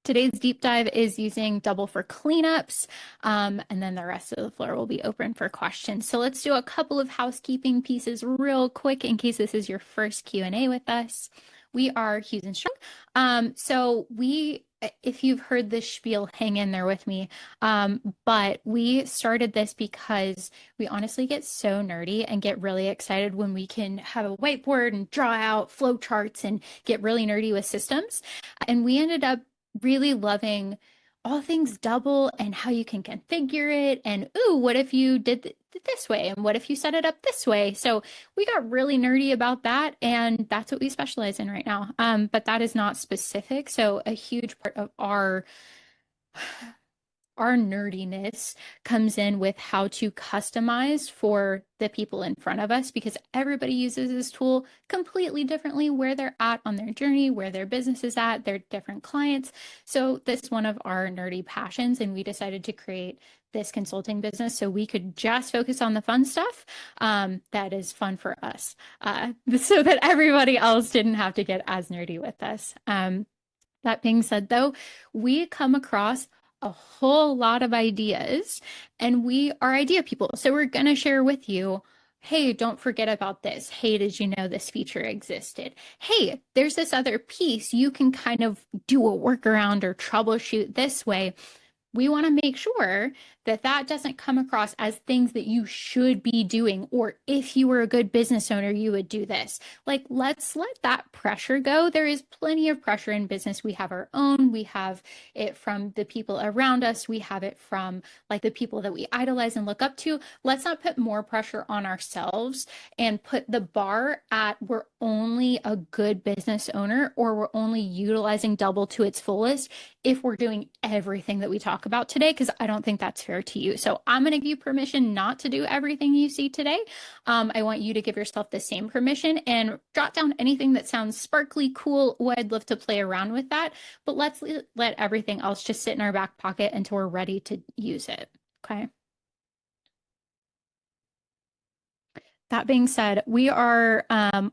Today's deep dive is using Double for cleanups, and then the rest of the floor will be open for questions. So let's do a couple of housekeeping pieces real quick in case this is your first Q&A with us. We are Hughes and Strong. If you've heard this spiel, hang in there with me. But we started this because we honestly get so nerdy and get really excited when we can have a whiteboard and draw out flow charts and get really nerdy with systems. And we ended up really loving all things double and how you can configure it. And ooh, what if you did it this way? And what if you set it up this way? So we got really nerdy about that, and that's what we specialize in right now. But that is not specific. So a huge part of our nerdiness comes in with how to customize for the people in front of us because everybody uses this tool completely differently where they're at on their journey, where their business is at, their different clients. So this is one of our nerdy passions, and we decided to create this consulting business so we could just focus on the fun stuff that is fun for us, so that everybody else didn't have to get as nerdy with us. That being said, though, we come across a whole lot of ideas and we are idea people. So we're going to share with you, hey, don't forget about this. Hey, did you know this feature existed? Hey, there's this other piece. You can kind of do a workaround or troubleshoot this way. We want to make sure that that doesn't come across as things that you should be doing, or if you were a good business owner, you would do this. Like, let's let that pressure go. There is plenty of pressure in business. We have our own, we have it from the people around us, we have it from like the people that we idolize and look up to. Let's not put more pressure on ourselves and put the bar at we're only a good business owner or we're only utilizing Double to its fullest if we're doing everything that we talk about today, because I don't think that's fair to you. So I'm going to give you permission not to do everything you see today. I want you to give yourself the same permission and jot down anything that sounds sparkly, cool. Oh, I'd love to play around with that, but let's let everything else just sit in our back pocket until we're ready to use it. Okay. That being said, we are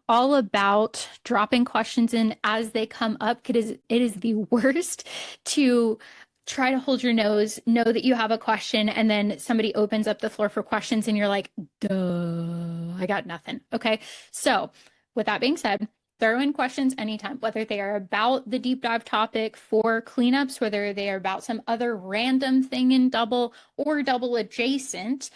all about dropping questions in as they come up. It is the worst to try to hold your nose, know that you have a question, and then somebody opens up the floor for questions and you're like, duh, I got nothing. Okay. So, with that being said, throw in questions anytime, whether they are about the deep dive topic for cleanups, whether they are about some other random thing in Double or Double adjacent.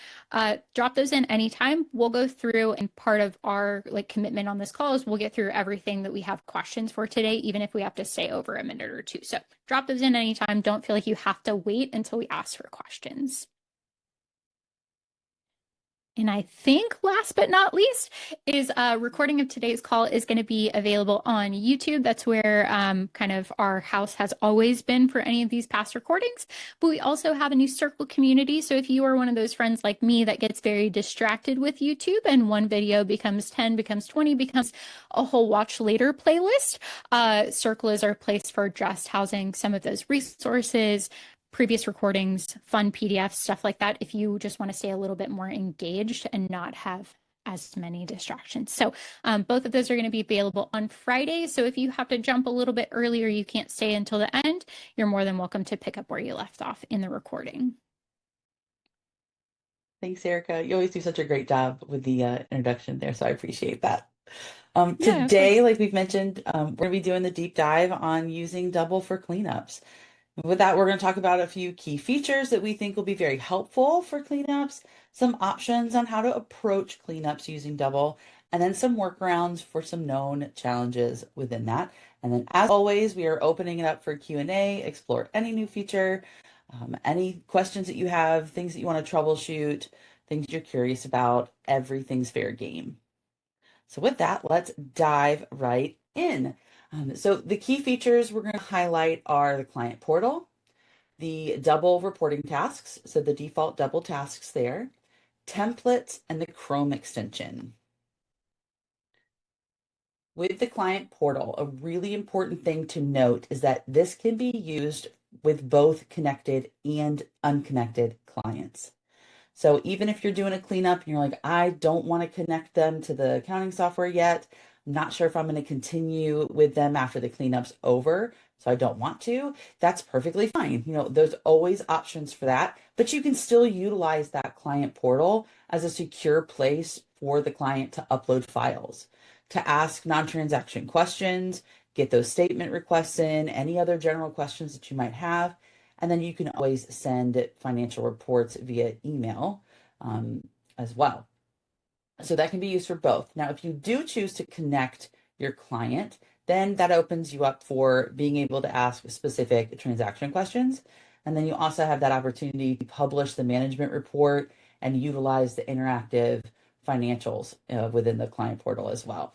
Drop those in anytime. We'll go through, and part of our like commitment on this call is we'll get through everything that we have questions for today, even if we have to stay over a minute or two. So drop those in anytime. Don't feel like you have to wait until we ask for questions. And I think last but not least is a recording of today's call is going to be available on YouTube. That's where kind of our house has always been for any of these past recordings. But we also have a new circle community. So if you are one of those friends like me that gets very distracted with YouTube and one video becomes 10, becomes 20, becomes a whole watch later playlist, Circle is our place for just housing some of those resources, previous recordings, fun PDFs, stuff like that, if you just want to stay a little bit more engaged and not have as many distractions. So both of those are going to be available on Friday. So if you have to jump a little bit earlier, you can't stay until the end, you're more than welcome to pick up where you left off in the recording. Thanks, Erica. You always do such a great job with the introduction there, so I appreciate that. Yeah, of Today, course. like we've mentioned, we're going to be doing the deep dive on using Double for cleanups. With that, we're going to talk about a few key features that we think will be very helpful for cleanups, some options on how to approach cleanups using Double, and then some workarounds for some known challenges within that. And then, as always, we are opening it up for Q&A, explore any new feature, any questions that you have, things that you want to troubleshoot, things you're curious about. Everything's fair game. So with that, let's dive right in. So the key features we're going to highlight are the client portal, the double reporting tasks, so the default double tasks there, templates, and the Chrome extension. With the client portal, a really important thing to note is that this can be used with both connected and unconnected clients. So even if you're doing a cleanup and you're like, I don't want to connect them to the accounting software yet, I'm not sure if I'm going to continue with them after the cleanup's over, so I don't want to, that's perfectly fine. There's always options for that, but you can still utilize that client portal as a secure place for the client to upload files, to ask non-transaction questions, get those statement requests in, any other general questions that you might have. And then you can always send financial reports via email as well. So that can be used for both. Now, if you do choose to connect your client, then that opens you up for being able to ask specific transaction questions. And then you also have that opportunity to publish the management report and utilize the interactive financials within the client portal as well.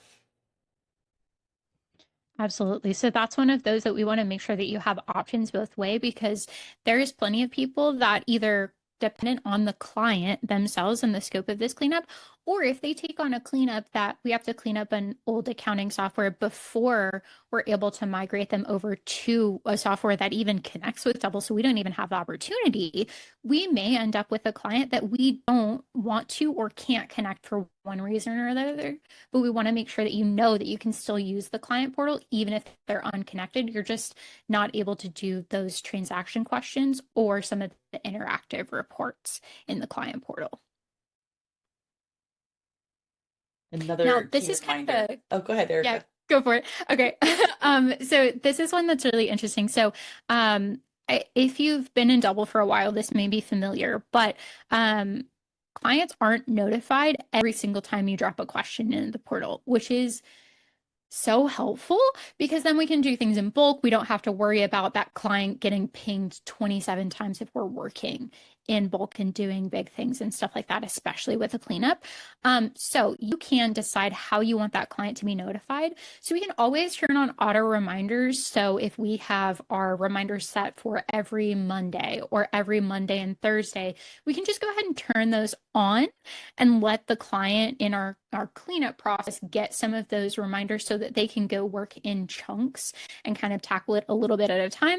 Absolutely. So that's one of those that we want to make sure that you have options both way, because there is plenty of people that either dependent on the client themselves and the scope of this cleanup, or if they take on a cleanup that we have to clean up an old accounting software before we're able to migrate them over to a software that even connects with Double, so we don't even have the opportunity, we may end up with a client that we don't want to or can't connect for one reason or the other. But we want to make sure that you know that you can still use the client portal even if they're unconnected. You're just not able to do those transaction questions or some of the interactive reports in the client portal. Now, Another this key is kind of reminder. a, Oh, go ahead, yeah, Erica. go for it. Okay. So this is one that's really interesting. So, if you've been in Double for a while, this may be familiar, but um, clients aren't notified every single time you drop a question in the portal, which is so helpful because then we can do things in bulk. We don't have to worry about that client getting pinged 27 times if we're working in bulk and doing big things and stuff like that, especially with a cleanup. So you can decide how you want that client to be notified. So we can always turn on auto reminders. So if we have our reminders set for every Monday or every Monday and Thursday, we can just go ahead and turn those on and let the client in our cleanup process get some of those reminders so that they can go work in chunks and kind of tackle it a little bit at a time.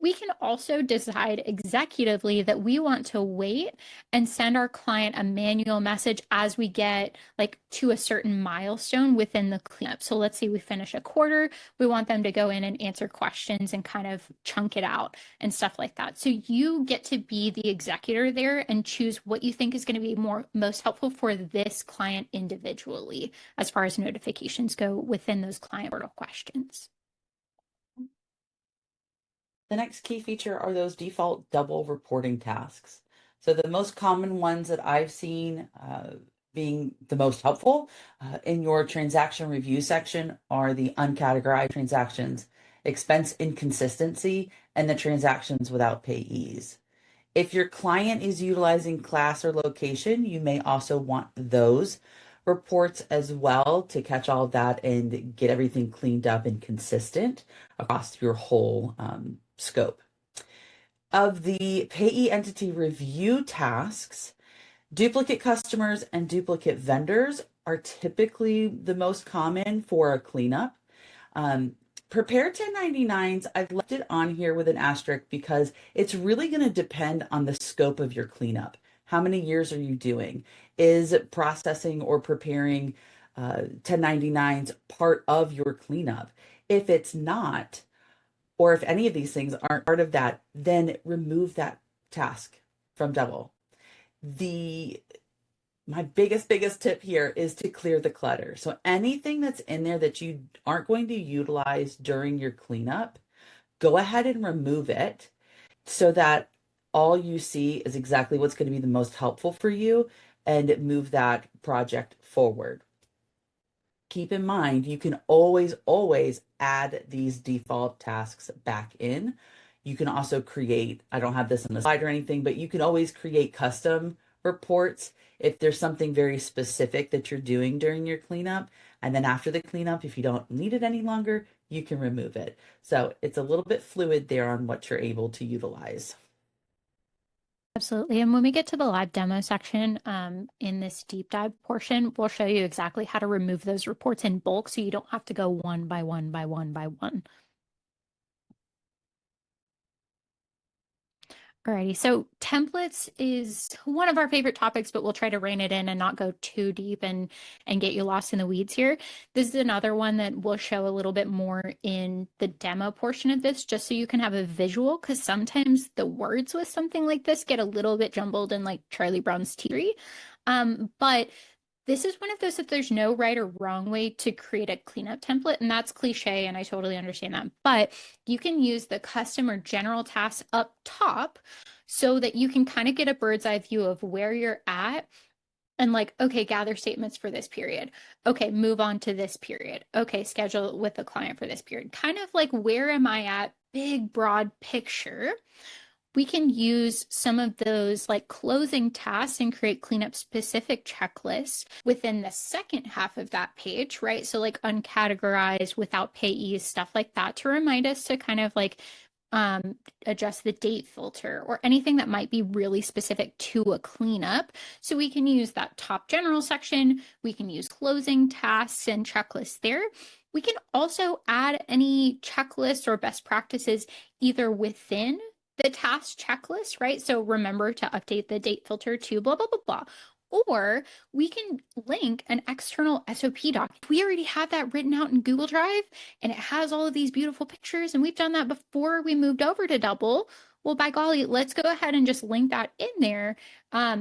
We can also decide executively that we want to wait and send our client a manual message as we get like to a certain milestone within the cleanup. So let's say we finish a quarter, we want them to go in and answer questions and kind of chunk it out and stuff like that. So you get to be the executor there and choose what you think is going to be most helpful for this client individually as far as notifications go within those client portal questions. The next key feature are those default double reporting tasks. So the most common ones that I've seen being the most helpful in your transaction review section are the uncategorized transactions, expense inconsistency, and the transactions without payees. If your client is utilizing class or location, you may also want those reports as well to catch all of that and get everything cleaned up and consistent across your whole scope. Of the payee entity review tasks, duplicate customers and duplicate vendors are typically the most common for a cleanup. Um, Prepare 1099s, I've left it on here with an asterisk because it's really going to depend on the scope of your cleanup. How many years are you doing? Is processing or preparing 1099s part of your cleanup? If it's not, or if any of these things aren't part of that, then remove that task from Double. The My biggest tip here is to clear the clutter. So anything that's in there that you aren't going to utilize during your cleanup, go ahead and remove it so that all you see is exactly what's going to be the most helpful for you and move that project forward. Keep in mind, you can always add these default tasks back in. You can also create, I don't have this in the slide or anything, but you can always create custom reports if there's something very specific that you're doing during your cleanup. And then after the cleanup, if you don't need it any longer, you can remove it. So it's a little bit fluid there on what you're able to utilize. Absolutely. And when we get to the live demo section in this deep dive portion, we'll show you exactly how to remove those reports in bulk so you don't have to go one by one by one by one. Alrighty, so templates is one of our favorite topics, but we'll try to rein it in and not go too deep and get you lost in the weeds here. This is another one that we'll show a little bit more in the demo portion of this, just so you can have a visual, because sometimes the words with something like this get a little bit jumbled and like Charlie Brown's Tea. But this is one of those that there's no right or wrong way to create a cleanup template, and that's cliche, and I totally understand that. But you can use the custom or general tasks up top so that you can kind of get a bird's eye view of where you're at and like, okay, gather statements for this period. Okay, move on to this period. Okay, schedule with the client for this period. Kind of like, where am I at? Big, broad picture. We can use some of those like closing tasks and create cleanup specific checklists within the second half of that page, right? So like uncategorized, without payees, stuff like that, to remind us to kind of like um, adjust the date filter or anything that might be really specific to a cleanup. So we can use that top general section. We can use closing tasks and checklists there. We can also add any checklists or best practices either within the task checklist, right? So remember to update the date filter to blah, blah, blah, blah. Or we can link an external SOP doc. We already have that written out in Google Drive and it has all of these beautiful pictures, and we've done that before we moved over to Double. Well, by golly, let's go ahead and just link that in there.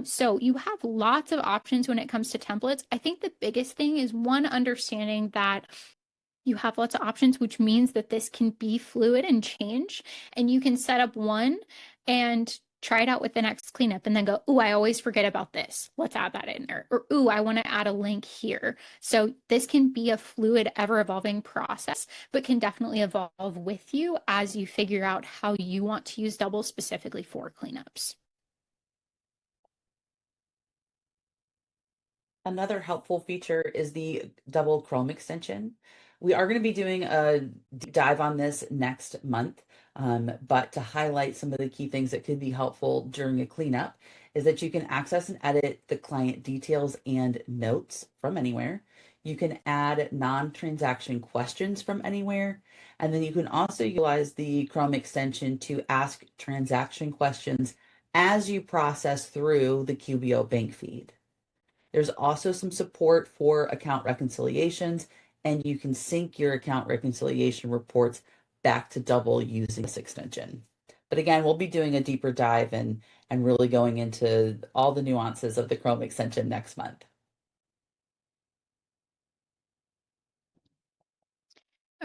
So you have lots of options when it comes to templates. I think the biggest thing is one, understanding that you have lots of options, which means that this can be fluid and change. And you can set up one and try it out with the next cleanup and then go, oh, I always forget about this. Let's add that in there. Or, oh, I want to add a link here. So this can be a fluid, ever evolving process, but can definitely evolve with you as you figure out how you want to use Double specifically for cleanups. Another helpful feature is the double Chrome extension. We are going to be doing a deep dive on this next month, but to highlight some of the key things that could be helpful during a cleanup is that you can access and edit the client details and notes from anywhere. You can add non-transaction questions from anywhere, and then you can also utilize the Chrome extension to ask transaction questions as you process through the QBO bank feed. There's also some support for account reconciliations, and you can sync your account reconciliation reports back to Double using this extension. But again, we'll be doing a deeper dive and really going into all the nuances of the Chrome extension next month.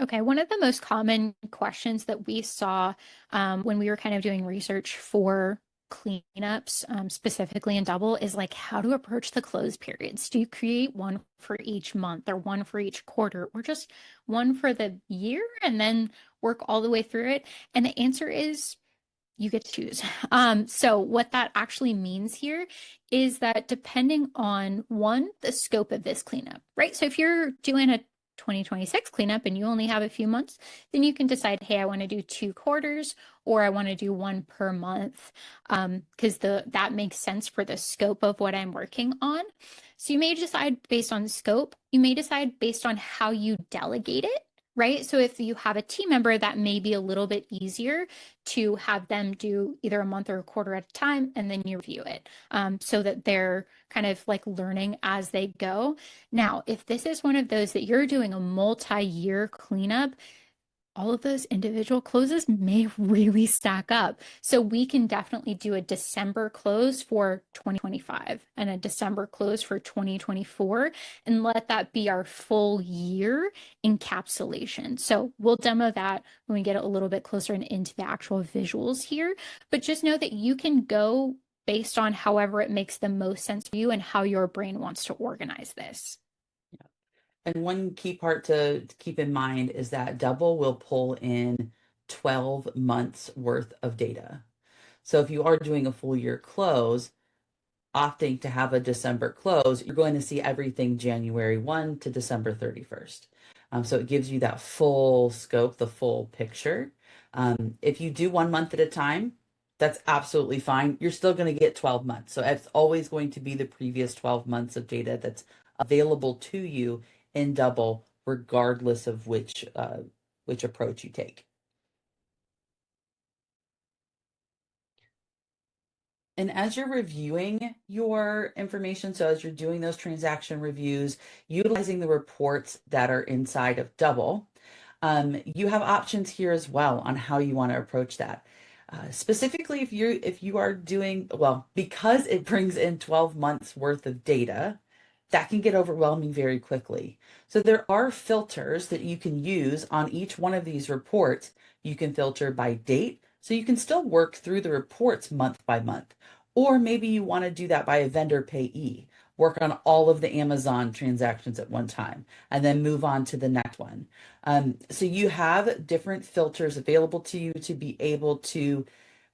Okay, one of the most common questions that we saw when we were kind of doing research for cleanups, specifically in Double, is like how to approach the close periods. Do you create one for each month or one for each quarter or just one for the year and then work all the way through it? And the answer is you get to choose. So what that actually means here is that depending on one, the scope of this cleanup, right? So if you're doing a 2026 cleanup and you only have a few months, then you can decide, hey, I want to do 2 quarters or I want to do one per month, because that makes sense for the scope of what I'm working on. So you may decide based on scope. You may decide based on how you delegate it. Right. So if you have a team member, that may be a little bit easier to have them do either a month or a quarter at a time, and then you review it, so that they're kind of like learning as they go. Now, if this is one of those that you're doing a multi-year cleanup, all of those individual closes may really stack up. So we can definitely do a December close for 2025 and a December close for 2024 and let that be our full year encapsulation. So we'll demo that when we get a little bit closer and into the actual visuals here. But just know that you can go based on however it makes the most sense for you and how your brain wants to organize this. And one key part to keep in mind is that Double will pull in 12 months worth of data. So if you are doing a full year close, opting to have a December close, you're going to see everything January 1 to December 31st. So it gives you that full scope, the full picture. If you do 1 month at a time, that's absolutely fine. You're still going to get 12 months. So it's always going to be the previous 12 months of data that's available to you in Double, regardless of which approach you take. And as you're reviewing your information, so as you're doing those transaction reviews, utilizing the reports that are inside of Double, you have options here as well on how you want to approach that. Specifically, if you are doing well, because it brings in 12 months worth of data, that can get overwhelming very quickly. So there are filters that you can use on each one of these reports. You can filter by date, so you can still work through the reports month by month. Or maybe you want to do that by a vendor payee, work on all of the Amazon transactions at one time, and then move on to the next one. So you have different filters available to you to be able to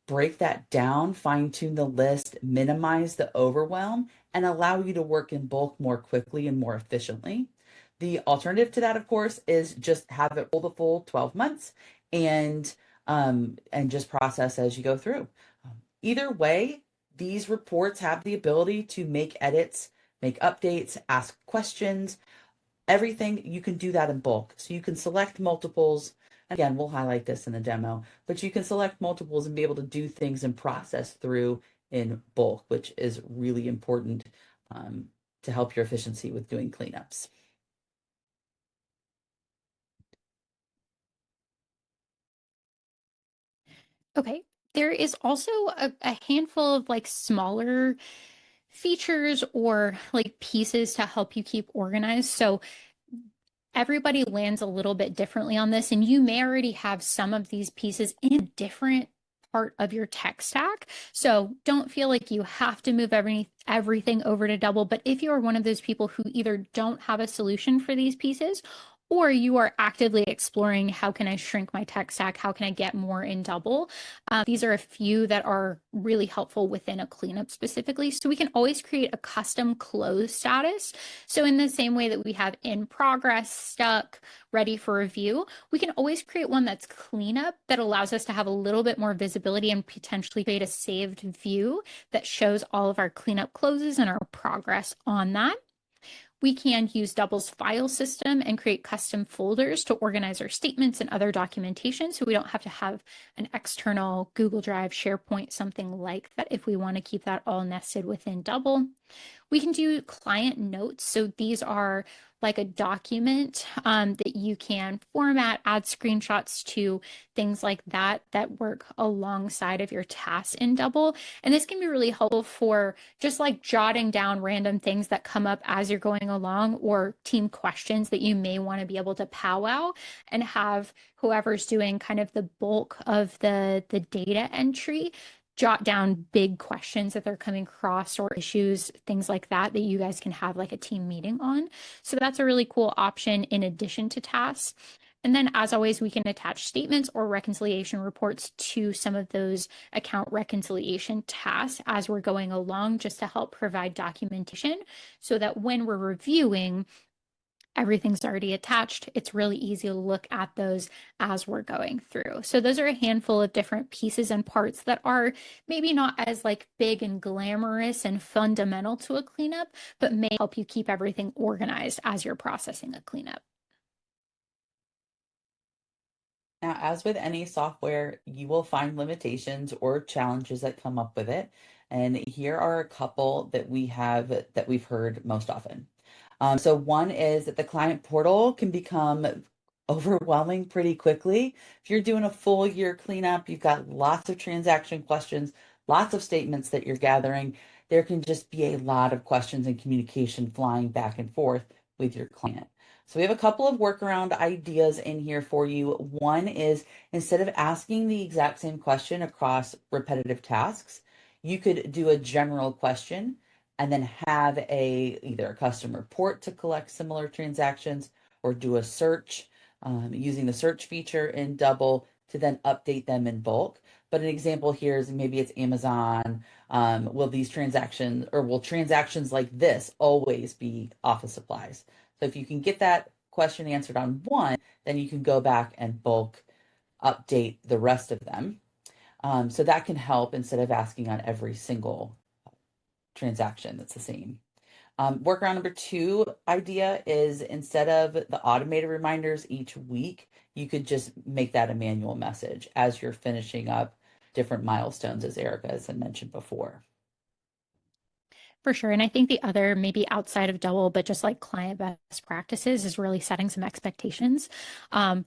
break that down, fine tune the list, minimize the overwhelm, and allow you to work in bulk more quickly and more efficiently. The alternative to that, of course, is just have it roll the full 12 months and and just process as you go through. Either way, these reports have the ability to make edits, make updates, ask questions, everything. You can do that in bulk. So you can select multiples. Again, we'll highlight this in the demo, but you can select multiples and be able to do things and process through in bulk, which is really important um, to help your efficiency with doing cleanups. Okay. There is also a handful of like smaller features or like pieces to help you keep organized. So everybody lands a little bit differently on this, and you may already have some of these pieces in a different part of your tech stack. So don't feel like you have to move everything over to Double. But if you are one of those people who either don't have a solution for these pieces, or you are actively exploring how can I shrink my tech stack? How can I get more in Double? These are a few that are really helpful within a cleanup specifically. So we can always create a custom close status. So in the same way that we have in progress, stuck, ready for review, we can always create one that's cleanup that allows us to have a little bit more visibility and potentially create a saved view that shows all of our cleanup closes and our progress on that. We can use Double's file system and create custom folders to organize our statements and other documentation so we don't have to have an external Google Drive, SharePoint, something like that if we want to keep that all nested within Double. We can do client notes. So these are like a document that you can format, add screenshots to, things like that, that work alongside of your tasks in Double. And this can be really helpful for just like jotting down random things that come up as you're going along or team questions that you may want to be able to powwow and have whoever's doing kind of the bulk of the data entry jot down big questions that they're coming across or issues, things like that, that you guys can have like a team meeting on. So that's a really cool option in addition to tasks. And then, as always, we can attach statements or reconciliation reports to some of those account reconciliation tasks as we're going along, just to help provide documentation so that when we're reviewing, everything's already attached. It's really easy to look at those as we're going through. So those are a handful of different pieces and parts that are maybe not as like big and glamorous and fundamental to a cleanup, but may help you keep everything organized as you're processing a cleanup. Now, as with any software, you will find limitations or challenges that come up with it. And here are a couple that we've heard most often. So one is that the client portal can become overwhelming pretty quickly. If you're doing a full year cleanup, you've got lots of transaction questions, lots of statements that you're gathering. There can just be a lot of questions and communication flying back and forth with your client. So we have a couple of workaround ideas in here for you. One is instead of asking the exact same question across repetitive tasks, you could do a general question and then have either a custom report to collect similar transactions or do a search using the search feature in Double to then update them in bulk. But an example here is maybe it's Amazon. Will these transactions or will transactions like this always be office supplies? So if you can get that question answered on one, then you can go back and bulk update the rest of them. So that can help instead of asking on every single transaction that's the same. Workaround number two idea is instead of the automated reminders each week, you could just make that a manual message as you're finishing up different milestones, as Erica has mentioned before. For sure. And I think the other, maybe outside of Double, but just like client best practices, is really setting some expectations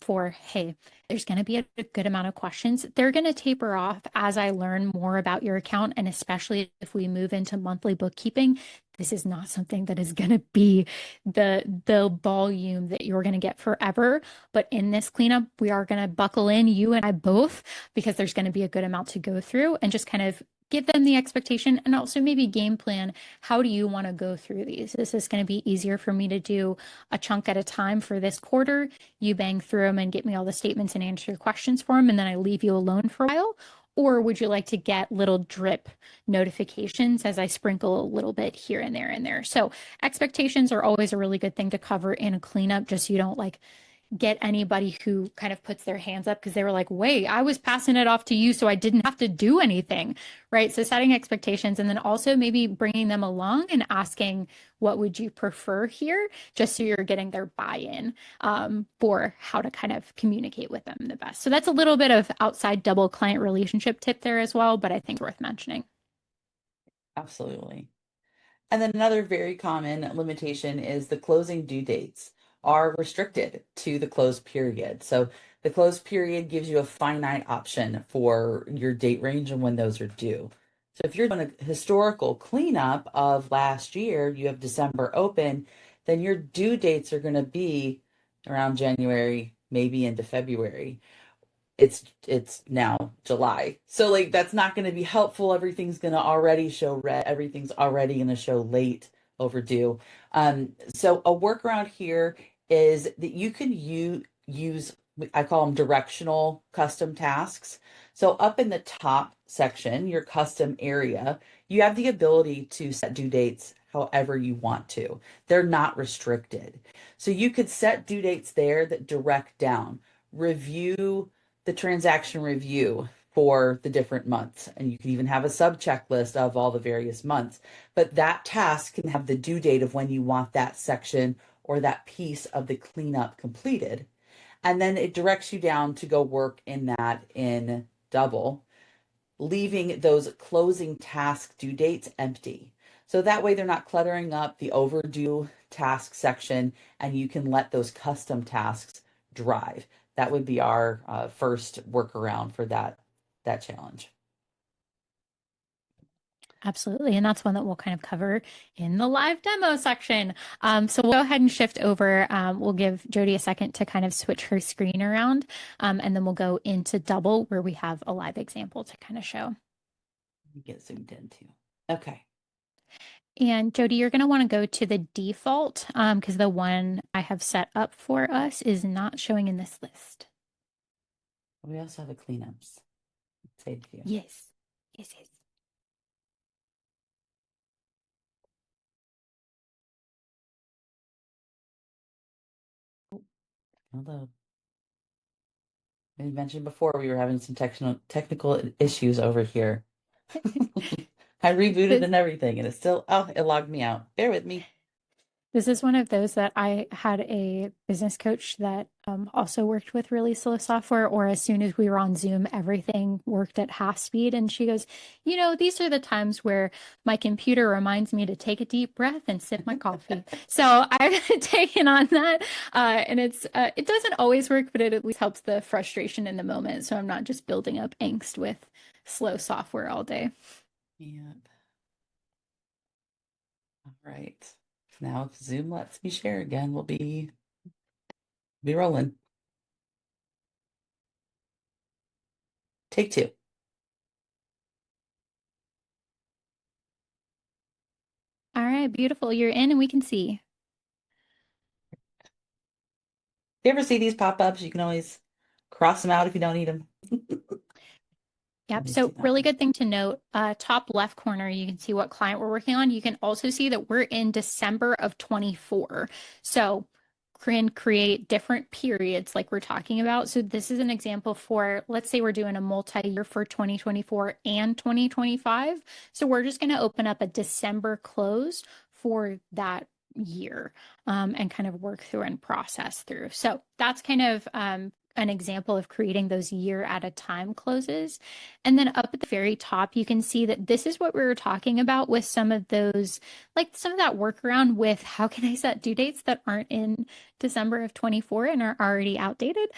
for, hey, there's going to be a good amount of questions. They're going to taper off as I learn more about your account. And especially if we move into monthly bookkeeping, this is not something that is going to be the volume that you're going to get forever. But in this cleanup, we are going to buckle in, you and I both, because there's going to be a good amount to go through and just kind of give them the expectation and also maybe game plan. How do you want to go through these? Is this going to be easier for me to do a chunk at a time for this quarter? You bang through them and get me all the statements and answer your questions for them, and then I leave you alone for a while? Or would you like to get little drip notifications as I sprinkle a little bit here and there and there? So expectations are always a really good thing to cover in a cleanup, just so you don't like get anybody who kind of puts their hands up because they were like, wait, I was passing it off to you, so I didn't have to do anything, right? So setting expectations and then also maybe bringing them along and asking, what would you prefer here? Just so you're getting their buy-in for how to kind of communicate with them the best. So that's a little bit of outside Double client relationship tip there as well, but I think worth mentioning. Absolutely. And then another very common limitation is the closing due dates are restricted to the close period. So the close period gives you a finite option for your date range and when those are due. So if you're doing a historical cleanup of last year, you have December open, then your due dates are going to be around January, maybe into February. It's now July. So like that's not going to be helpful. Everything's going to already show red. Everything's already going to show late overdue. So a workaround here is that you can use I call them directional custom tasks. So up in the top section, your custom area, you have the ability to set due dates however you want to. They're not restricted. So you could set due dates there that direct down, review the transaction review for the different months. And you can even have a sub checklist of all the various months. But that task can have the due date of when you want that section or that piece of the cleanup completed. And then it directs you down to go work in that in Double, leaving those closing task due dates empty. So that way they're not cluttering up the overdue task section and you can let those custom tasks drive. That would be our first workaround for that challenge. Absolutely. And that's one that we'll kind of cover in the live demo section. So we'll go ahead and shift over. We'll give Jody a second to kind of switch her screen around. And then we'll go into Double where we have a live example to kind of show. Get zoomed in too. Okay. And Jody, you're going to want to go to the default because the one I have set up for us is not showing in this list. We also have a cleanups. Save view. Yes. Yes, yes. Although I mentioned before we were having some technical issues over here. I rebooted This and everything, and it logged me out. Bear with me. This is one of those that I had a business coach that also worked with really slow software, or as soon as we were on Zoom, everything worked at half speed. And she goes, these are the times where my computer reminds me to take a deep breath and sip my coffee. So I've taken on that. And it doesn't always work, but it at least helps the frustration in the moment. So I'm not just building up angst with slow software all day. Yep. All right. Now, if Zoom lets me share again, we'll be rolling. Take two. All right, beautiful. You're in and we can see. You ever see these pop-ups? You can always cross them out if you don't need them. Let Yep. me see So that really one. good thing to note, top left corner, you can see what client we're working on. You can also see that we're in December of 24. So can create different periods like we're talking about. So this is an example for, let's say we're doing a multi-year for 2024 and 2025. So we're just going to open up a December close for that year and kind of work through and process through. So that's kind of an example of creating those year at a time closes. And then up at the very top, you can see that this is what we were talking about with some of those, like some of that workaround with how can I set due dates that aren't in December of 24 and are already outdated.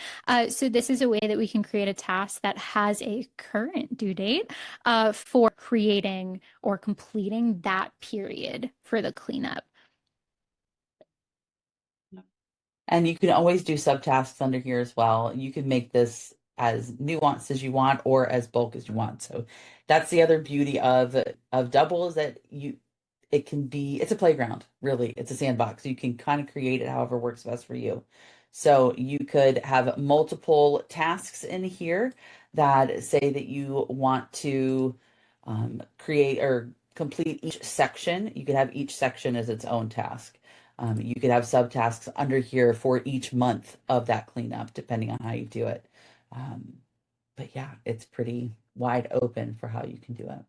So this is a way that we can create a task that has a current due date for creating or completing that period for the cleanup. And you can always do subtasks under here as well. You can make this as nuanced as you want or as bulk as you want. So that's the other beauty of Double is that it can be it's a playground, really. It's a sandbox. You can kind of create it however works best for you. So you could have multiple tasks in here that say that you want to create or complete each section. You could have each section as its own task. You could have subtasks under here for each month of that cleanup, depending on how you do it. Um, but yeah, it's pretty wide open for how you can do it.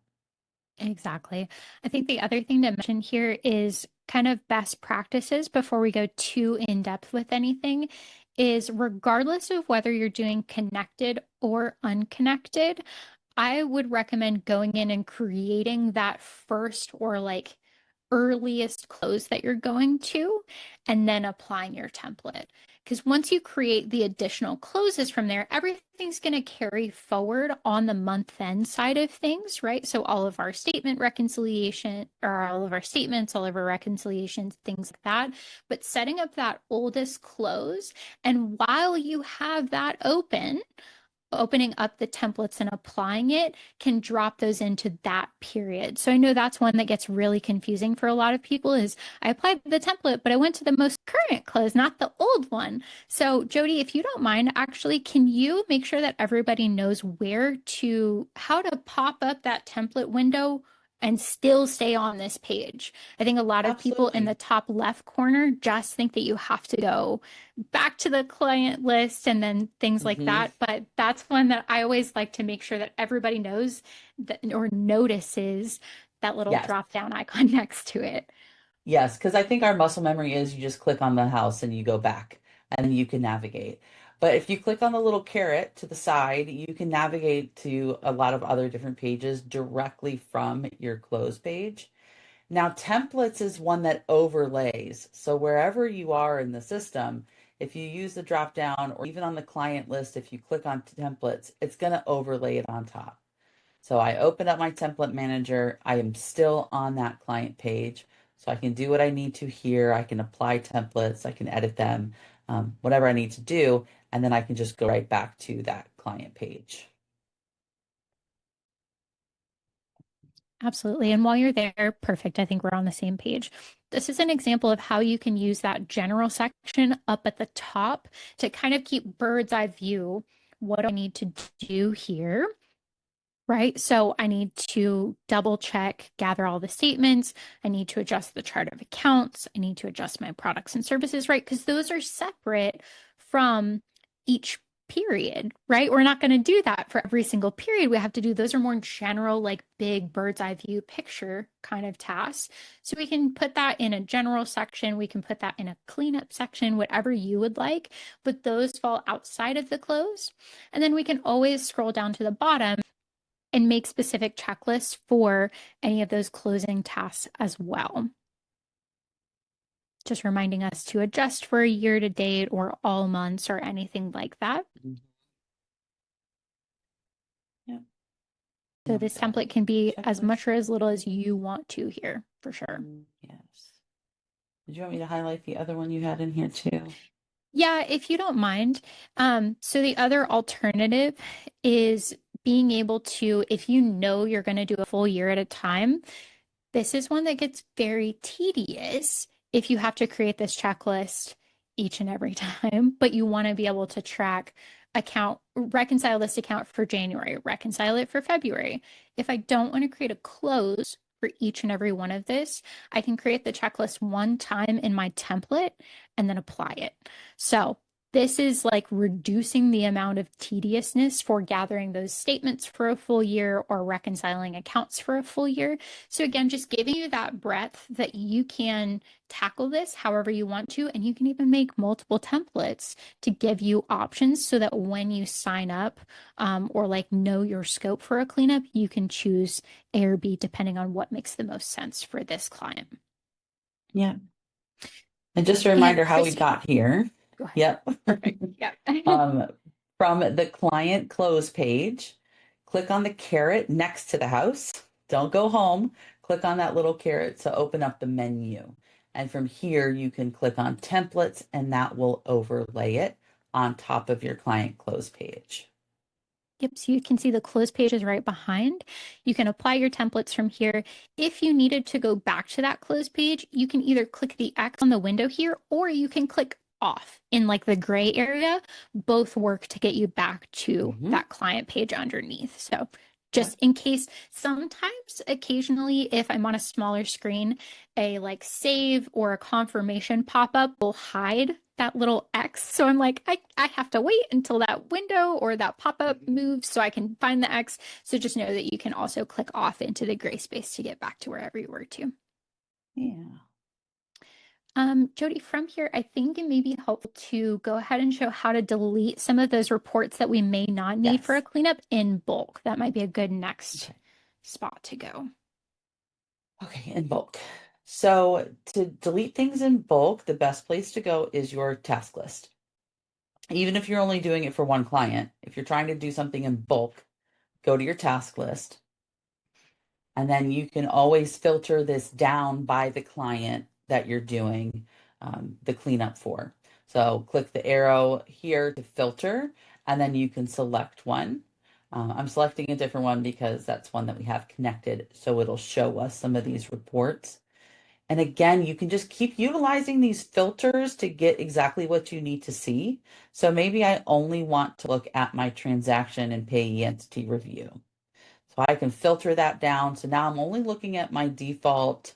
Exactly. I think the other thing to mention here is kind of best practices before we go too in depth with anything is regardless of whether you're doing connected or unconnected, I would recommend going in and creating that first or like earliest close that you're going to, and then applying your template. Because once you create the additional closes from there, everything's going to carry forward on the month end side of things, right? So all of our statement reconciliation, or all of our statements, all of our reconciliations, things like that. But setting up that oldest close, and while you have that opening up the templates and applying it can drop those into that period. So I know that's one that gets really confusing for a lot of people is I applied the template, but I went to the most current close, not the old one. So Jody, if you don't mind, actually, can you make sure that everybody knows how to pop up that template window and still stay on this page? I think a lot of people in the Absolutely. top left corner just think that you have to go back to the client list and then things like Hmm. that. But that's one that I always like to make sure that everybody knows that or notices that little Yes. drop down icon next to it. Yes, because I think our muscle memory is you just click on the house and you go back and then you can navigate. But if you click on the little caret to the side, you can navigate to a lot of other different pages directly from your close page. Now, templates is one that overlays. So wherever you are in the system, if you use the drop down or even on the client list, if you click on templates, it's going to overlay it on top. So I open up my template manager. I am still on that client page. So I can do what I need to here. I can apply templates. I can edit them, whatever I need to do. And then I can just go right back to that client page. Absolutely. And while you're there, perfect. I think we're on the same page. This is an example of how you can use that general section up at the top to kind of keep bird's eye view. What do I need to do here? Right? So I need to double check, gather all the statements. I need to adjust the chart of accounts. I need to adjust my products and services, right? Because those are separate from each period, right? We're not going to do that for every single period. We have to do those are more general, like big bird's eye view picture kind of tasks. So we can put that in a general section. We can put that in a cleanup section, whatever you would like, but those fall outside of the close. And then we can always scroll down to the bottom and make specific checklists for any of those closing tasks as well. Just reminding us to adjust for a year to date or all months or anything like that. Mhm. Yep. So Now we this got template can be as checklist. much or as little as you want to here, for sure. Yes. Did you want me to highlight the other one you had in here too? Yeah, if you don't mind. So the other alternative is being able to, if you know you're going to do a full year at a time, this is one that gets very tedious if you have to create this checklist each and every time, but you want to be able to track reconcile this account for January, reconcile it for February. If I don't want to create a close for each and every one of this, I can create the checklist one time in my template and then apply it. So this is like reducing the amount of tediousness for gathering those statements for a full year or reconciling accounts for a full year. So again, just giving you that breadth that you can tackle this however you want to, and you can even make multiple templates to give you options so that when you sign up or like know your scope for a cleanup, you can choose A or B depending on what makes the most sense for this client. Yeah. And just a And reminder how we Christy, got here. go ahead. Yep. Perfect. Yeah. Um, from the client close page, click on the caret next to the house. Don't go home. Click on that little caret to open up the menu. And from here, you can click on templates and that will overlay it on top of your client close page. Yep, so you can see the close page is right behind. You can apply your templates from here. If you needed to go back to that close page, you can either click the X on the window here, or you can click off in like the gray area. Both work to get you back to Hmm. that client page underneath. So Yeah. just in case, sometimes, occasionally, if I'm on a smaller screen, a like save or a confirmation pop-up will hide that little X. So I'm like, I have to wait until that window or that pop-up moves so I can find the X. So just know that you can also click off into the gray space to get back to wherever you were to. Yeah. Jody, from here, I think it may be helpful to go ahead and show how to delete some of those reports that we may not need for a Yes. cleanup in bulk. That might be a good next Okay. spot to go. Okay, in bulk. So to delete things in bulk, the best place to go is your task list. Even if you're only doing it for one client, if you're trying to do something in bulk, go to your task list. And then you can always filter this down by the client that you're doing the cleanup for. So click the arrow here to filter, and then you can select one. I'm selecting a different one because that's one that we have connected. So it'll show us some of these reports. And again, you can just keep utilizing these filters to get exactly what you need to see. So maybe I only want to look at my transaction and payee entity review. So I can filter that down. So now I'm only looking at my default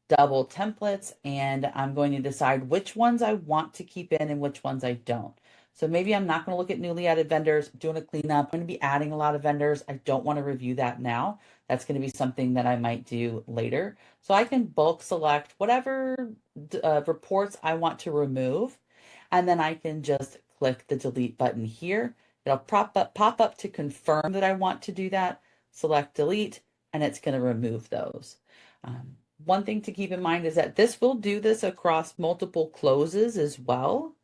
double templates and I'm going to decide which ones I want to keep in and which ones I don't. So maybe I'm not going to look at newly added vendors, doing a cleanup. I'm going to be adding a lot of vendors. I don't want to review that now. That's going to be something that I might do later. So I can bulk select whatever reports I want to remove. And then I can just click the delete button here. It'll pop up to confirm that I want to do that, select delete, and it's going to remove those. One thing to keep in mind is that this will do this across multiple closes as well.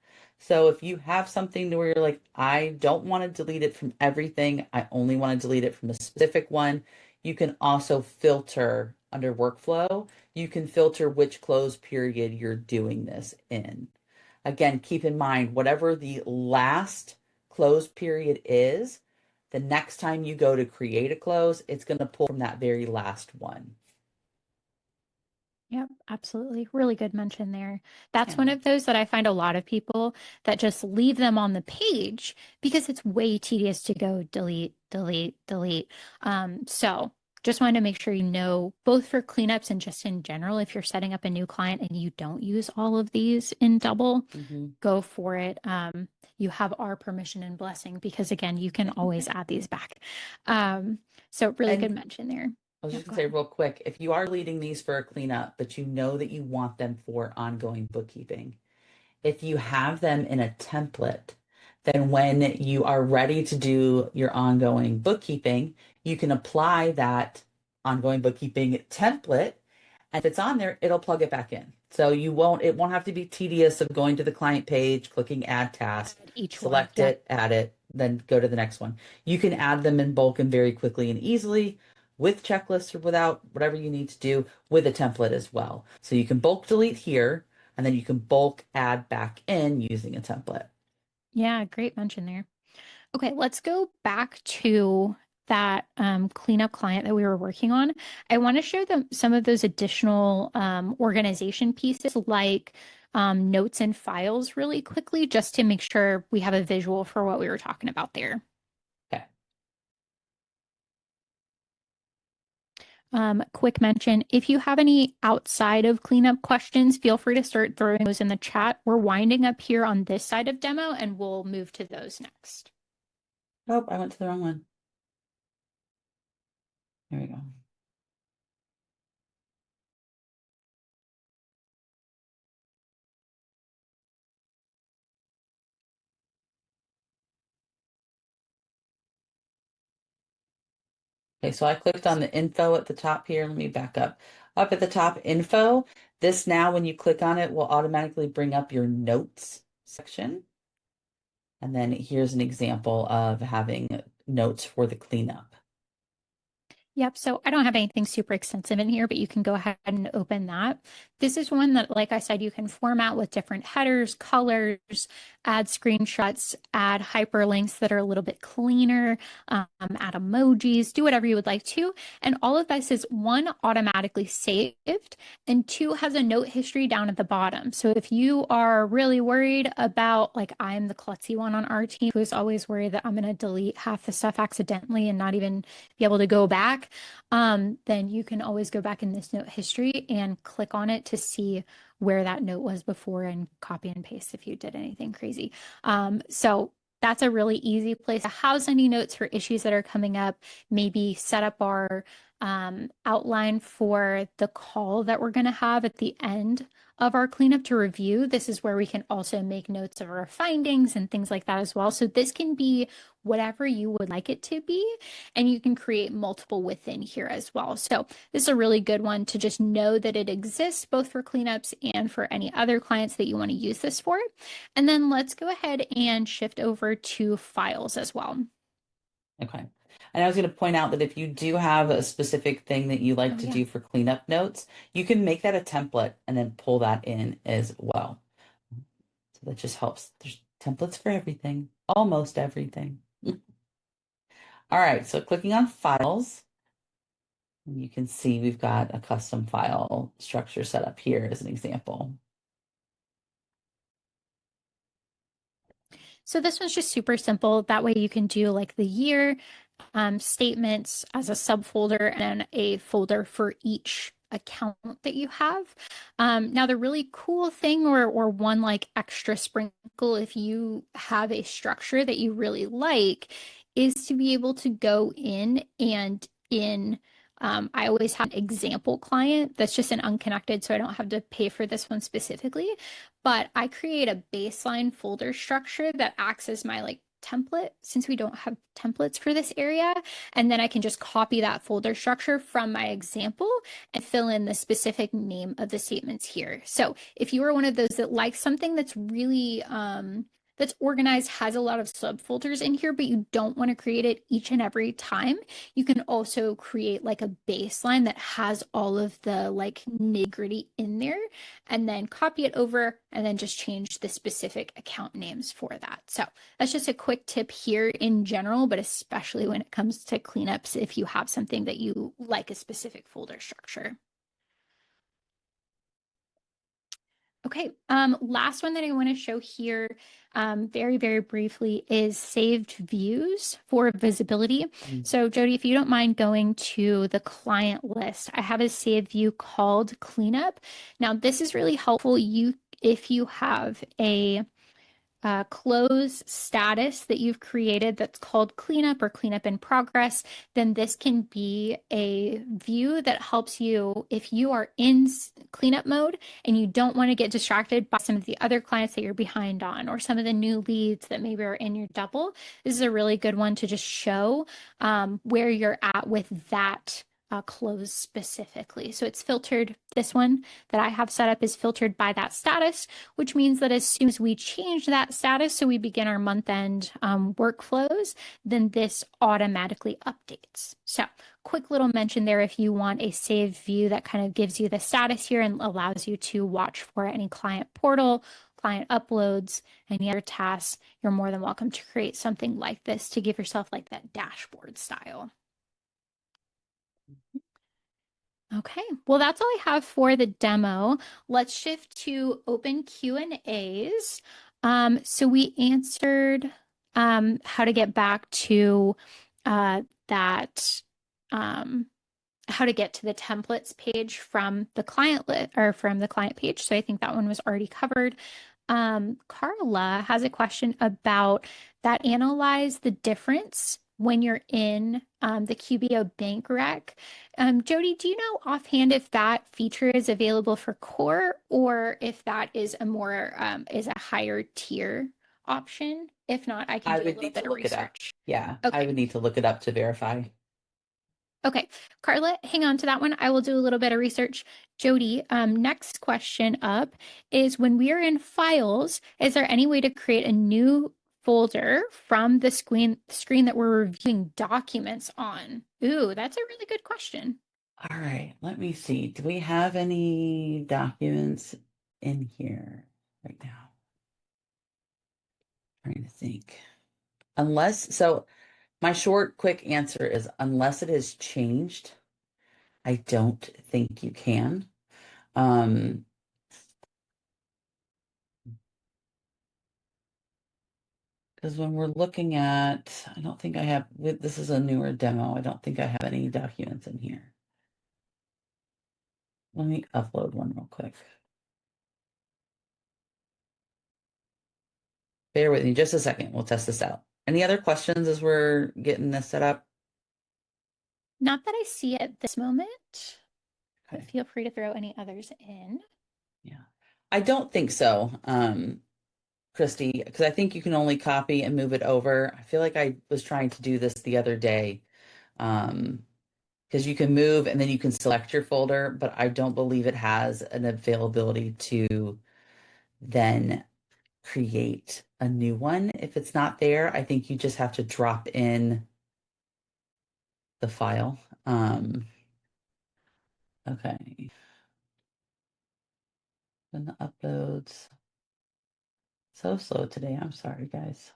So if you have something where you're like, I don't want to delete it from everything, I only want to delete it from a specific one, you can also filter under workflow. You can filter which close period you're doing this in. Again, keep in mind, whatever the last close period is, the next time you go to create a close, it's going to pull from that very last one. Yep, absolutely. Really good mention there. That's one Yeah. of those that I find a lot of people that just leave them on the page because it's way tedious to go delete, delete, delete. So just wanted to make sure you know, both for cleanups and just in general, if you're setting up a new client and you don't use all of these in double, Hmm. go for it. You have our permission and blessing because again, you can always add these back. So really good And mention there. I was Yeah, just gonna go say ahead. real quick, if you are leading these for a cleanup, but you know that you want them for ongoing bookkeeping, if you have them in a template, then when you are ready to do your ongoing bookkeeping, you can apply that ongoing bookkeeping template. And if it's on there, it'll plug it back in. So it won't have to be tedious of going to the client page, clicking add task, Add each one. select Yep. it, add it, then go to the next one. You can add them in bulk and very quickly and easily with checklists or without, whatever you need to do with a template as well. So you can bulk delete here and then you can bulk add back in using a template. Yeah, great mention there. Okay, let's go back to that cleanup client that we were working on. I want to show them some of those additional organization pieces like notes and files really quickly, just to make sure we have a visual for what we were talking about there. Okay. Quick mention, if you have any outside of cleanup questions, feel free to start throwing those in the chat. We're winding up here on this side of demo and we'll move to those next. Oh, I went to the wrong one. There we go. Okay, so I clicked on the info at the top here. Let me back up. Up at the top, info. This now, when you click on it, will automatically bring up your notes section. And then here's an example of having notes for the cleanup. Yep, so I don't have anything super extensive in here, but you can go ahead and open that. This is one that, like I said, you can format with different headers, colors, add screenshots, add hyperlinks that are a little bit cleaner, add emojis, do whatever you would like to. And all of this is one, automatically saved, and two, has a note history down at the bottom. So if you are really worried about, like I'm the klutzy one on our team who's always worried that I'm going to delete half the stuff accidentally and not even be able to go back, then you can always go back in this note history and click on it to see where that note was before and copy and paste if you did anything crazy. So that's a really easy place to house any notes for issues that are coming up, maybe set up our outline for the call that we're going to have at the end of our cleanup to review. This is where we can also make notes of our findings and things like that as well. So this can be whatever you would like it to be, and you can create multiple within here as well. So this is a really good one to just know that it exists both for cleanups and for any other clients that you want to use this for. And then let's go ahead and shift over to files as well. Okay. And I was going to point out that if you do have a specific thing that you like Oh, to yeah. do for cleanup notes, you can make that a template and then pull that in as well. So that just helps. There's templates for everything, almost everything. All right, so clicking on files, you can see we've got a custom file structure set up here as an example. So this one's just super simple. That way you can do like the year, statements as a subfolder and a folder for each account that you have. Now, the really cool thing or one like extra sprinkle, if you have a structure that you really like, is to be able to go in and I always have an example client that's just an unconnected, so I don't have to pay for this one specifically. But I create a baseline folder structure that acts as my like template since we don't have templates for this area. And then I can just copy that folder structure from my example and fill in the specific name of the statements here. So if you are one of those that likes something that's really that's organized, has a lot of subfolders in here, but you don't want to create it each and every time, you can also create like a baseline that has all of the like nitty gritty in there and then copy it over and then just change the specific account names for that. So that's just a quick tip here in general, but especially when it comes to cleanups, if you have something that you like a specific folder structure. Okay, last one that I want to show here very, very briefly is saved views for visibility. Mm. So Jody, if you don't mind going to the client list, I have a saved view called Cleanup. Now, this is really helpful if you have a close status that you've created that's called cleanup or cleanup in progress, then this can be a view that helps you if you are in cleanup mode and you don't want to get distracted by some of the other clients that you're behind on or some of the new leads that maybe are in your double. This is a really good one to just show where you're at with that close specifically. So it's filtered. This one that I have set up is filtered by that status, which means that as soon as we change that status, so we begin our month-end workflows, then this automatically updates. So quick little mention there if you want a saved view that kind of gives you the status here and allows you to watch for any client portal, client uploads, any other tasks, you're more than welcome to create something like this to give yourself like that dashboard style. Okay, well, that's all I have for the demo. Let's shift to open Q&As. So we answered how to get back to that. how to get to the templates page from the client or from the client page. So I think that one was already covered. Carla has a question about that analyze the difference when you're in the QBO bank rec. Jody, do you know offhand if that feature is available for core or if that is a more is a higher tier option? If not, I can I do a would little need bit to of look it up. research. Yeah, I Okay. would need to look it up to verify. Okay, Carla, hang on to that one. I will do a little bit of research. Jody, next question up is when we are in files, is there any way to create a new folder from the screen that we're reviewing documents on? Ooh, that's a really good question. All right, let me see. Do we have any documents in here right now? Trying to think. Unless, so my short, quick answer is unless it has changed, I don't think you can. Um, because when we're looking at, I don't think I have, this is a newer demo. I don't think I have any documents in here. Let me upload one real quick. Bear with me just a second. We'll test this out. Any other questions as we're getting this set up? Not that I see at this moment, but Okay. feel free to throw any others in. Yeah. I don't think so, Christy, because I think you can only copy and move it over. I feel like I was trying to do this the other day. Because you can move and then you can select your folder, but I don't believe it has an availability to then create a new one. If it's not there, I think you just have to drop in the file. Okay. Then the uploads. So slow today. I'm sorry, guys.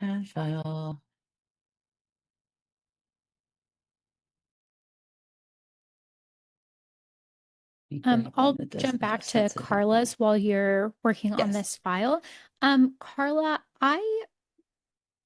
Add file. Let me grab one I'll that jump doesn't have back to sensitive info. Carla's while you're working on Yes. this file. Carla,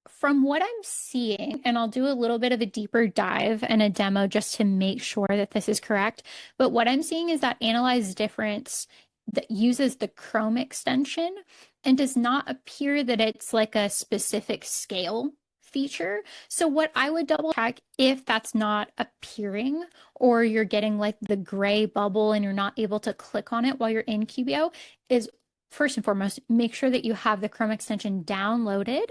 from what I'm seeing, and I'll do a little bit of a deeper dive and a demo just to make sure that this is correct. But what I'm seeing is that Analyze Difference that uses the Chrome extension and does not appear that it's like a specific scale feature. So what I would double check if that's not appearing or you're getting like the gray bubble and you're not able to click on it while you're in QBO is first and foremost, make sure that you have the Chrome extension downloaded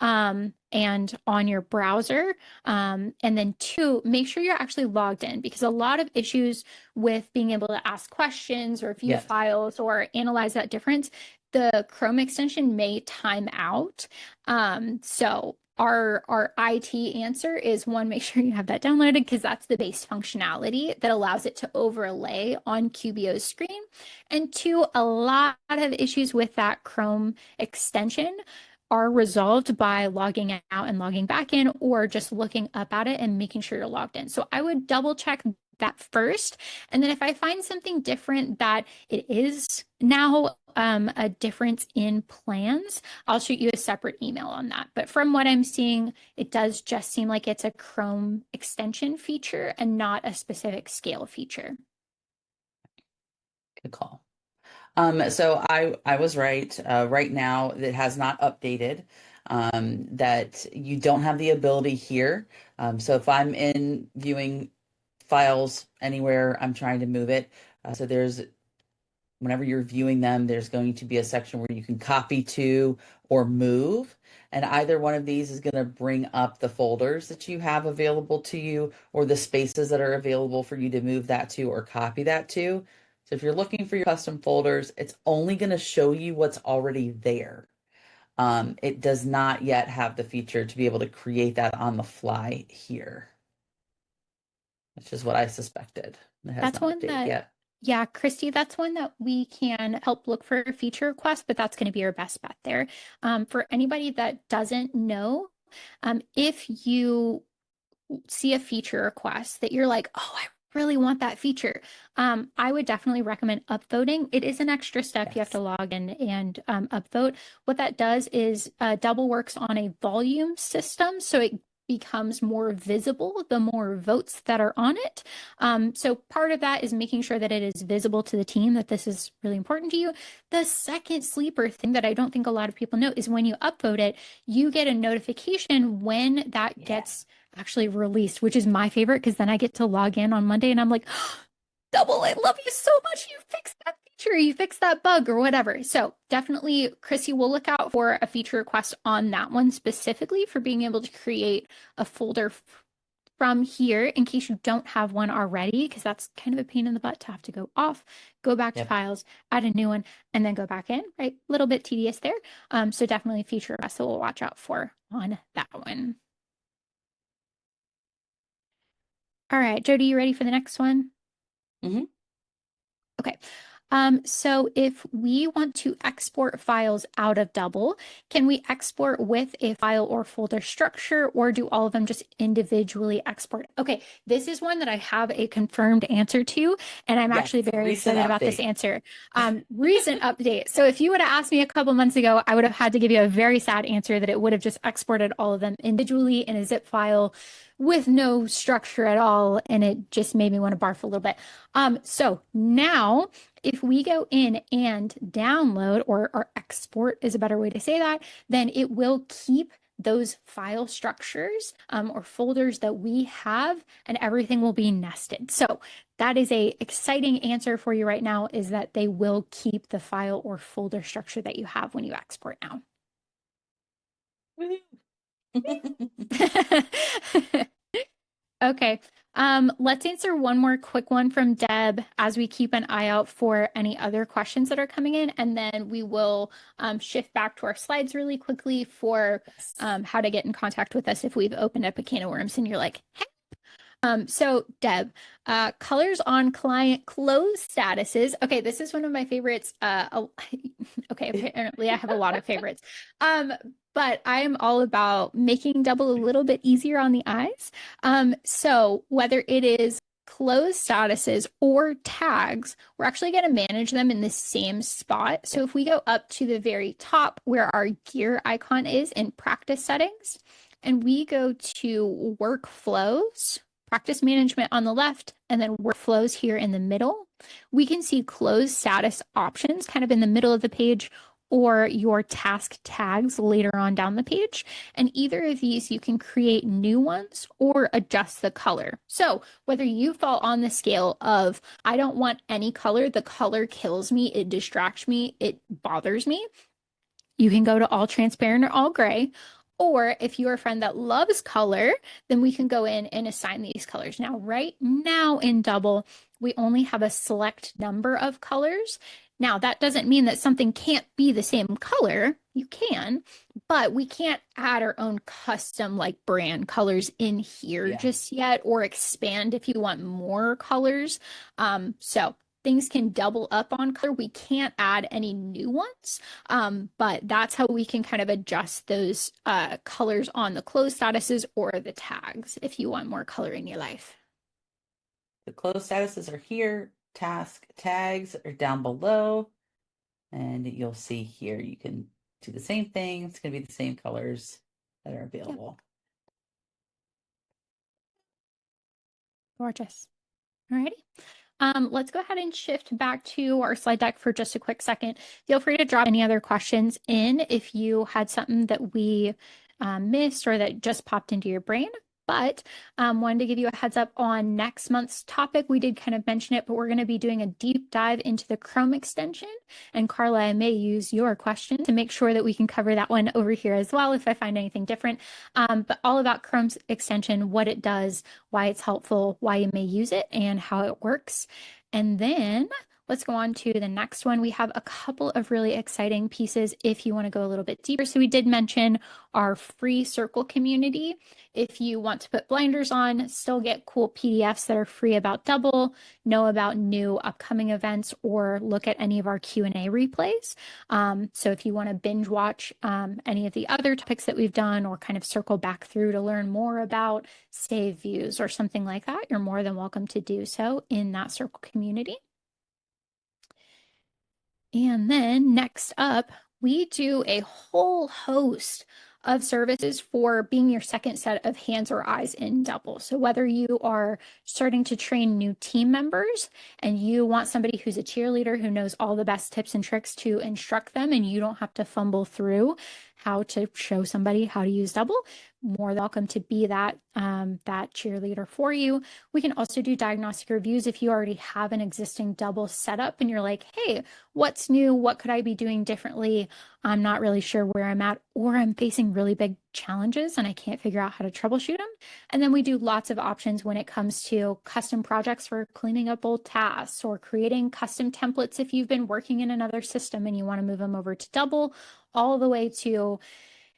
and on your browser. And then two, make sure you're actually logged in because a lot of issues with being able to ask questions or view Yes. files or analyze that difference, the Chrome extension may time out. So our IT answer is one, make sure you have that downloaded because that's the base functionality that allows it to overlay on QBO's screen. And two, a lot of issues with that Chrome extension are resolved by logging out and logging back in or just looking up at it and making sure you're logged in. So I would double check that first. And then if I find something different that it is now a difference in plans, I'll shoot you a separate email on that. But from what I'm seeing, it does just seem like it's a Chrome extension feature and not a specific scale feature. Good call. So I was right. Right now, it has not updated. That you don't have the ability here. So if I'm in viewing files anywhere, I'm trying to move it. So there's whenever you're viewing them, there's going to be a section where you can copy to or move. And either one of these is going to bring up the folders that you have available to you or the spaces that are available for you to move that to or copy that to. So if you're looking for your custom folders, it's only going to show you what's already there. It does not yet have the feature to be able to create that on the fly here, which is what I suspected. It has That's not one updated that, yet. yeah, Christy, that's one that we can help look for a feature request, but that's going to be our best bet there. For anybody that doesn't know, if you see a feature request that you're like, oh, I really want that feature, I would definitely recommend upvoting. It is an extra step. You have to Yes. log in and upvote. What that does is Double works on a volume system, so it becomes more visible the more votes that are on it. So part of that is making sure that it is visible to the team that this is really important to you. The second sleeper thing that I don't think a lot of people know is when you upvote it, you get a notification when that Yeah. gets actually released, which is my favorite because then I get to log in on Monday and I'm like, Double, I love you so much. You fixed that feature, you fixed that bug or whatever. So definitely, Chrissy, will look out for a feature request on that one specifically for being able to create a folder from here in case you don't have one already, because that's kind of a pain in the butt to have to go off, go back to Yep. files, add a new one, and then go back in, right? A little bit tedious there. So definitely a feature request that we'll watch out for on that one. All right, Jody, you ready for the next one? Hmm. Okay. So if we want to export files out of Double, can we export with a file or folder structure, or do all of them just individually export? Okay, this is one that I have a confirmed answer to, and I'm Yes. actually very Recent excited about this update. answer. Recent update. So if you would have asked me a couple months ago, I would have had to give you a very sad answer that it would have just exported all of them individually in a zip file with no structure at all, and it just made me want to barf a little bit. So now if we go in and download or export is a better way to say that, then it will keep those file structures or folders that we have, and everything will be nested. So that is a exciting answer for you right now, is that they will keep the file or folder structure that you have when you export now. Okay. Let's answer one more quick one from Deb as we keep an eye out for any other questions that are coming in, and then we will shift back to our slides really quickly for Yes. how to get in contact with us if we've opened up a can of worms and you're like, hey. So Deb, colors on client close statuses. Okay, this is one of my favorites. Okay, apparently I have a lot of favorites. Um, but I am all about making Double a little bit easier on the eyes. So whether it is closed statuses or tags, we're actually going to manage them in the same spot. So Yep. if we go up to the very top where our gear icon is in practice settings, and we go to workflows, practice management on the left, and then workflows here in the middle, we can see closed status options kind of in the middle of the page, or your task tags later on down the page. And either of these, you can create new ones or adjust the color. So whether you fall on the scale of, I don't want any color, the color kills me, it distracts me, it bothers me, you can go to all transparent or all gray. Or if you're a friend that loves color, then we can go in and assign these colors. Now, right now in Double, we only have a select number of colors. Now, that doesn't mean that something can't be the same color. You can, but we can't add our own custom like brand colors in here Yeah. just yet, or expand if you want more colors. So things can double up on color. We can't add any new ones. But that's how we can kind of adjust those colors on the closed statuses or the tags if you want more color in your life. The closed statuses are here. Task tags are down below. And you'll see here, you can do the same thing. It's going to be the same colors that are Yep, available. gorgeous. Alrighty. Let's go ahead and shift back to our slide deck for just a quick second. Feel free to drop any other questions in if you had something that we missed or that just popped into your brain. But wanted to give you a heads up on next month's topic. We did kind of mention it, but we're going to be doing a deep dive into the Chrome extension. And Carla, I may use your question to make sure that we can cover that one over here as well if I find anything different. But all about Chrome's extension, what it does, why it's helpful, why you may use it, and how it works. And then let's go on to the next one. We have a couple of really exciting pieces if you want to go a little bit deeper. So we did mention our free circle community. If you want to put blinders on, still get cool PDFs that are free about Double, know about new upcoming events, or look at any of our Q&A replays. So if you want to binge watch any of the other topics that we've done or kind of circle back through to learn more about save views or something like that, you're more than welcome to do so in that circle community. And then next up, we do a whole host of services for being your second set of hands or eyes in Double. So whether you are starting to train new team members and you want somebody who's a cheerleader who knows all the best tips and tricks to instruct them, and you don't have to fumble through how to show somebody how to use Double, more than welcome to be that cheerleader for you. We can also do diagnostic reviews if you already have an existing Double setup and you're like, hey, what's new? What could I be doing differently? I'm not really sure where I'm at, or I'm facing really big challenges and I can't figure out how to troubleshoot them. And then we do lots of options when it comes to custom projects for cleaning up old tasks or creating custom templates if you've been working in another system and you want to move them over to Double, all the way to,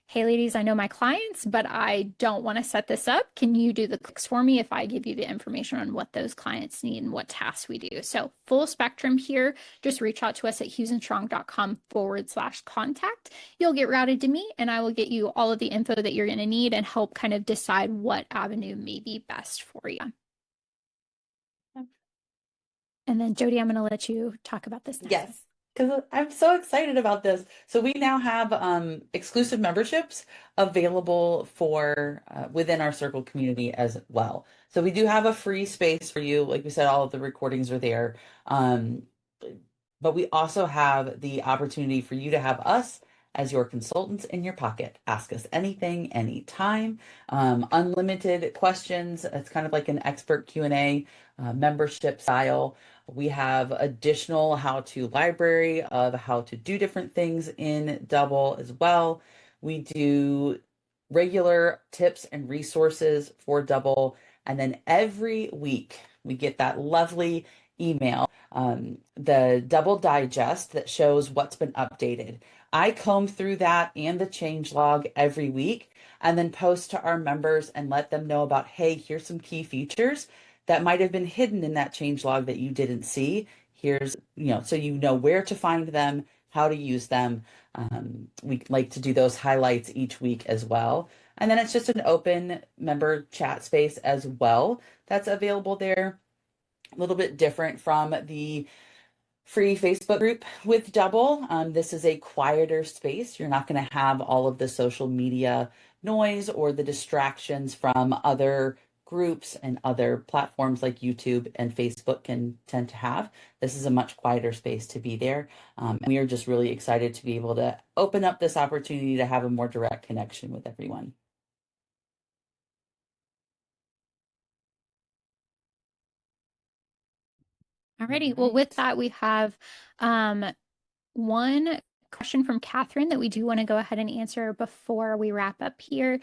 hey, ladies, I know my clients, but I don't want to set this up. Can you do the clicks for me if I give you the information on what those clients need and what tasks we do? So full spectrum here. Just reach out to us at hughesandstrong.com/contact. You'll get routed to me and I will get you all of the info that you're going to need and help kind of decide what avenue may be best for you. And then Jody, I'm going to let you talk about this next one. Yes, because I'm so excited about this. So we now have exclusive memberships available for within our Circle community as well. So we do have a free space for you. Like we said, all of the recordings are there. But we also have the opportunity for you to have us as your consultants in your pocket. Ask us anything, anytime. Unlimited questions. It's kind of like an expert Q&A membership style. We have additional how-to library of how to do different things in Double as well. We do regular tips and resources for Double. And then every week we get that lovely email, the Double digest that shows what's been updated. I comb through that and the change log every week and then post to our members and let them know about, hey, here's some key features that might have been hidden in that change log that you didn't see. Here's, so you know where to find them, how to use them. We like to do those highlights each week as well. And then it's just an open member chat space as well that's available there. A little bit different from the free Facebook group with Double. This is a quieter space. You're not going to have all of the social media noise or the distractions from other groups and other platforms like YouTube and Facebook can tend to have. This is a much quieter space to be there. And we are just really excited to be able to open up this opportunity to have a more direct connection with everyone. Alrighty. Well, with that, we have one question from Catherine that we do want to go ahead and answer before we wrap up here.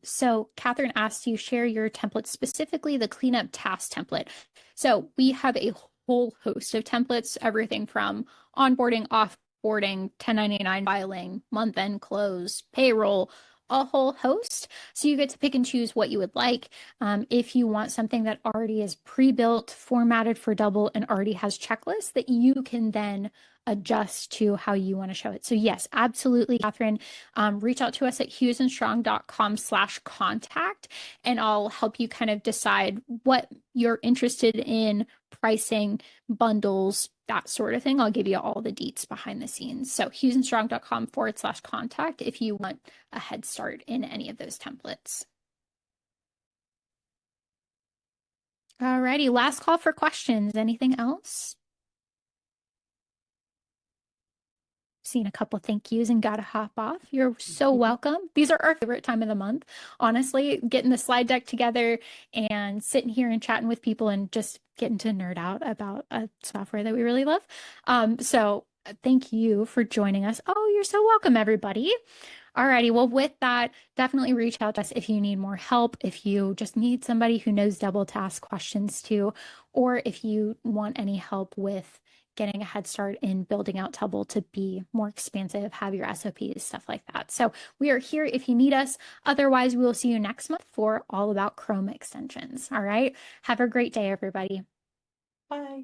So Catherine asked you share your template, specifically the cleanup task template. So we have a whole host of templates, everything from onboarding, offboarding, 1099 filing, month-end close, payroll, a whole host. So you get to pick and choose what you would like. If you want something that already is pre-built, formatted for Double, and already has checklists that you can then adjust to how you want to show it. So yes, absolutely, Catherine. Reach out to us at hughesandstrong.com/contact, and I'll help you kind of decide what you're interested in, pricing, bundles, that sort of thing. I'll give you all the deets behind the scenes. So hughesandstrong.com/contact if you want a head start in any of those templates. Alrighty, last call for questions. Anything else? Seen a couple thank yous and gotta hop off. You're so welcome. These are our favorite time of the month. Honestly, getting the slide deck together and sitting here and chatting with people and just getting to nerd out about a software that we really love. So thank you for joining us. Oh, you're so welcome, everybody. Alrighty, well, with that, definitely reach out to us if you need more help, if you just need somebody who knows Double to ask questions to, or if you want any help with getting a head start in building out Tubble to be more expansive, have your SOPs, stuff like that. So we are here if you need us. Otherwise, we will see you next month for all about Chrome extensions. All right. Have a great day, everybody. Bye.